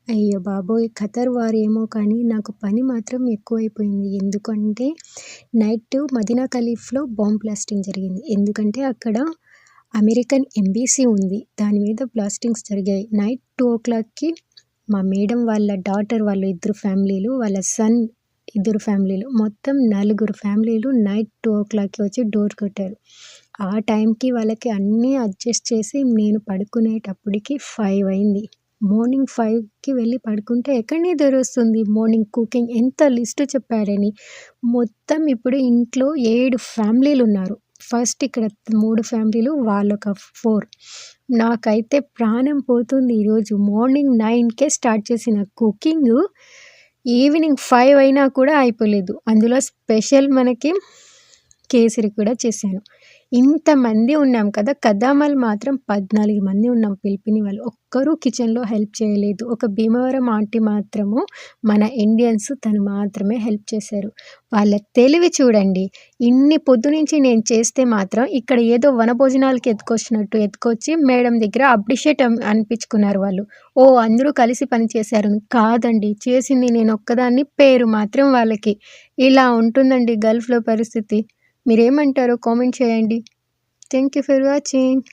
అయ్య బాబోయ్! ఖతర్ వార్ ఏమో కానీ నాకు పని మాత్రం ఎక్కువైపోయింది. ఎందుకంటే నైట్ మదీనా ఖలీఫ్‌లో బాంబ్ బ్లాస్టింగ్ జరిగింది. ఎందుకంటే అక్కడ అమెరికన్ ఎంబసీ ఉంది. దాని మీద బ్లాస్టింగ్స్ జరిగాయి. నైట్ 2:00కి మా మేడం వాళ్ళ డాటర్ వాళ్ళు ఇద్దరు ఫ్యామిలీలు, వాళ్ళ సన్ ఇద్దరు ఫ్యామిలీలు, మొత్తం నలుగురు ఫ్యామిలీలు నైట్ 2:00కి వచ్చి డోర్ కొట్టారు. ఆ టైంకి వాళ్ళకి అన్నీ అడ్జస్ట్ చేసి నేను పడుకునేటప్పటికి 5 అయింది. మార్నింగ్ 5కి వెళ్ళి పడుకుంటే ఎక్కడ నిద్రొస్తుంది? మార్నింగ్ కుకింగ్ ఎంత లిస్ట్ చెప్పారని. మొత్తం ఇప్పుడు ఇంట్లో 7 ఫ్యామిలీలున్నారు. ఫస్ట్ ఇక్కడ 3 ఫ్యామిలీలు, వాళ్ళొక 4. నాకైతే ప్రాణం పోతుంది ఈరోజు. మార్నింగ్ 9కే స్టార్ట్ చేసిన కుకింగు ఈవినింగ్ 5 అయినా కూడా అయిపోలేదు. అందులో స్పెషల్ మనకి కేసరి కూడా చేశాను. ఇంతమంది ఉన్నాం కదా! కద్దామాలు మాత్రం 14 మంది ఉన్నాం పిలిపిని వాళ్ళు. ఒక్కరు కిచెన్‌లో హెల్ప్ చేయలేదు. ఒక భీమవరం ఆంటీ మాత్రము మన ఇండియన్స్ తను మాత్రమే హెల్ప్ చేశారు. వాళ్ళ తెలివి చూడండి. ఇన్ని పొద్దునుంచి నేను చేస్తే మాత్రం ఇక్కడ ఏదో వనభోజనాలకి ఎత్తుకొచ్చినట్టు ఎత్తుకొచ్చి మేడం దగ్గర అప్రిషియేట్ అనిపించుకున్నారు వాళ్ళు. ఓహ్! అందరూ కలిసి పని చేశారని. కాదండి, చేసింది నేనొక్కదాన్ని, పేరు మాత్రం వాళ్ళకి. ఇలా ఉంటుందండి గల్ఫ్‌లో పరిస్థితి. మీరేమంటారో కామెంట్ చేయండి. Thank you for watching.